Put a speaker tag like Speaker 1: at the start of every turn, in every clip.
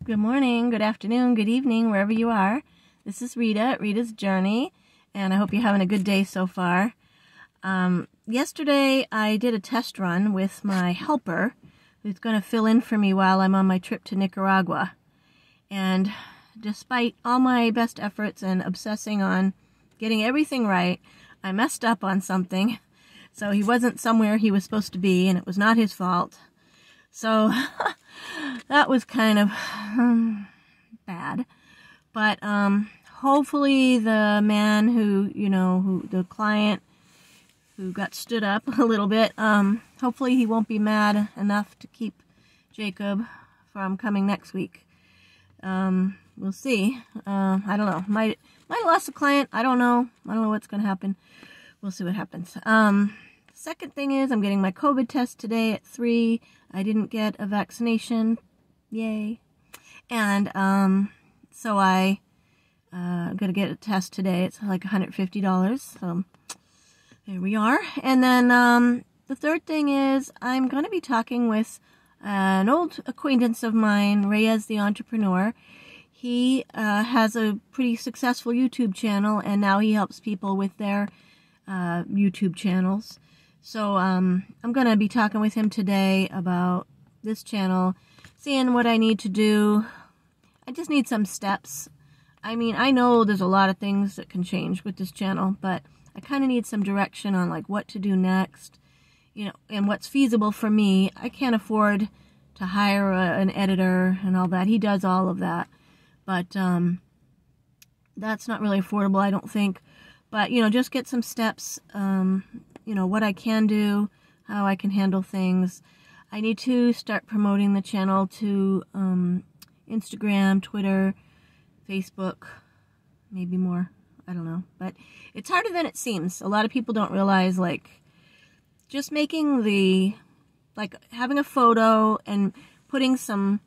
Speaker 1: Good morning, good afternoon, good evening, wherever you are. This is Rita at Rita's Journey, and I hope you're having a good day so far. Yesterday, I did a test run with my helper, who's going to fill in for me while I'm on my trip to Nicaragua. And despite all my best efforts and obsessing on getting everything right, I messed up on something. So he wasn't somewhere he was supposed to be, and it was not his fault. So that was kind of bad. But hopefully the man the client who got stood up a little bit, hopefully he won't be mad enough to keep Jacob from coming next week. We'll see. I don't know. Might have lost a client. I don't know. I don't know what's going to happen. We'll see what happens. Second thing is I'm getting my COVID test today at 3. I didn't get a vaccination. Yay. And so I got to get a test today. It's like $150. So there we are. And then the third thing is I'm going to be talking with an old acquaintance of mine, Reyes The Entrepreneur. He has a pretty successful YouTube channel, and now he helps people with their YouTube channels. So I'm going to be talking with him today about this channel, seeing what I need to do. I just need some steps. I mean, I know there's a lot of things that can change with this channel, but I kind of need some direction on like what to do next, and what's feasible for me. I can't afford to hire an editor and all that. He does all of that, but that's not really affordable, I don't think. But, just get some steps, what I can do, how I can handle things. I need to start promoting the channel to Instagram, Twitter, Facebook, maybe more. I don't know. But it's harder than it seems. A lot of people don't realize, just making having a photo and putting some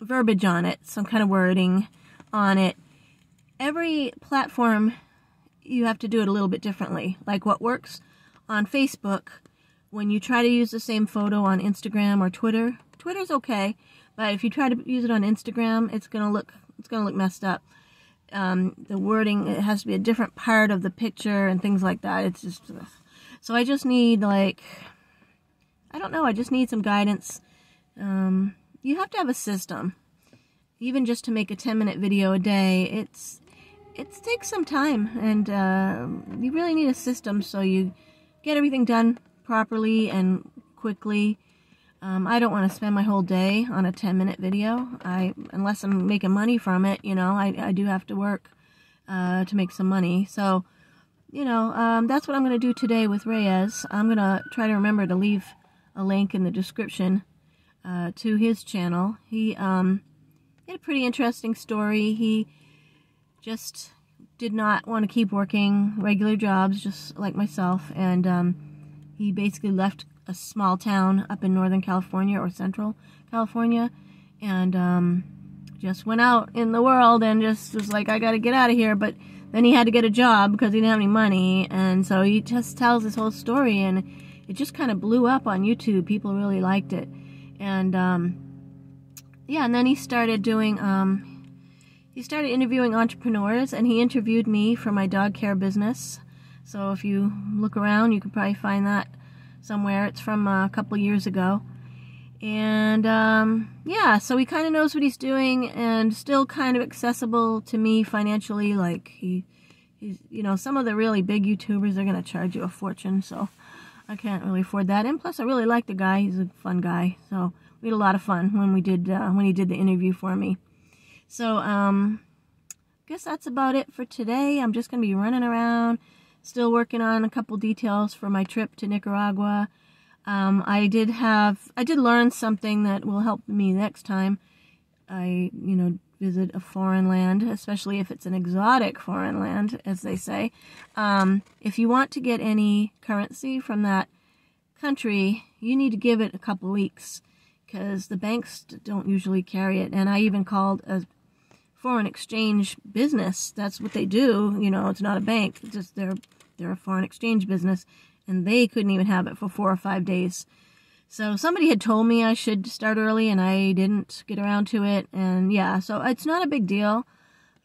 Speaker 1: verbiage on it, some kind of wording on it. Every platform, you have to do it a little bit differently. Like what works on Facebook, when you try to use the same photo on Instagram or Twitter, Twitter's okay, but if you try to use it on Instagram, it's gonna look messed up. The wording, it has to be a different part of the picture and things like that. It's just, so I just need I just need some guidance. You have to have a system, even just to make a 10-minute video a day. It takes some time, and you really need a system so you get everything done properly and quickly. I don't want to spend my whole day on a 10-minute video. Unless I'm making money from it, I do have to work to make some money. So, that's what I'm going to do today with Reyes. I'm going to try to remember to leave a link in the description to his channel. He had a pretty interesting story. He just did not want to keep working regular jobs, just like myself, and he basically left a small town up in Northern California or Central California, and just went out in the world and just was like, I gotta get out of here. But then he had to get a job because he didn't have any money, and so he just tells this whole story, and it just kind of blew up on YouTube. People really liked it, and yeah, and then he started doing he started interviewing entrepreneurs, and he interviewed me for my dog care business. So if you look around, you can probably find that somewhere. It's from a couple years ago. And yeah, so he kind of knows what he's doing, and still kind of accessible to me financially. Like he's some of the really big YouTubers are going to charge you a fortune, so I can't really afford that. And plus, I really like the guy. He's a fun guy. So we had a lot of fun when he did the interview for me. So, I guess that's about it for today. I'm just going to be running around, still working on a couple details for my trip to Nicaragua. I did learn something that will help me next time I, visit a foreign land, especially if it's an exotic foreign land, as they say. If you want to get any currency from that country, you need to give it a couple weeks, because the banks don't usually carry it. And I even called a foreign exchange business. That's what they do. It's not a bank. It's just they're a foreign exchange business, and they couldn't even have it for 4 or 5 days. So somebody had told me I should start early, and I didn't get around to it. And yeah, so it's not a big deal.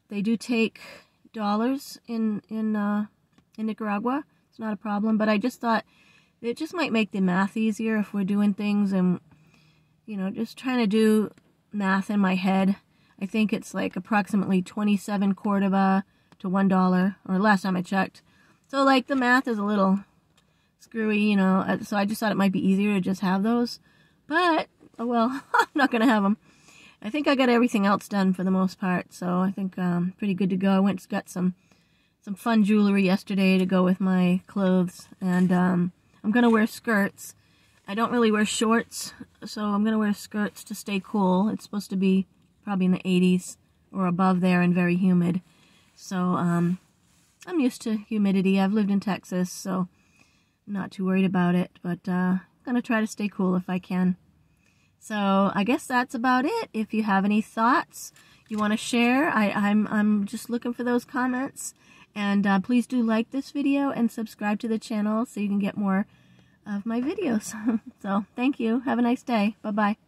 Speaker 1: They do take dollars in Nicaragua. It's not a problem, but I just thought it just might make the math easier if we're doing things and, you know, just trying to do math in my head. I think it's like approximately 27 Cordoba to $1, or last time I checked. So like the math is a little screwy, you know, so I just thought it might be easier to just have those. But, oh well, I'm not going to have them. I think I got everything else done for the most part, so I think I'm pretty good to go. I went and got some fun jewelry yesterday to go with my clothes, and I'm going to wear skirts. I don't really wear shorts, so I'm going to wear skirts to stay cool. It's supposed to be probably in the 80s or above there and very humid. So I'm used to humidity. I've lived in Texas, so I'm not too worried about it, but I'm going to try to stay cool if I can. So I guess that's about it. If you have any thoughts you want to share, I'm just looking for those comments. And please do like this video and subscribe to the channel so you can get more of my videos. So thank you. Have a nice day. Bye-bye.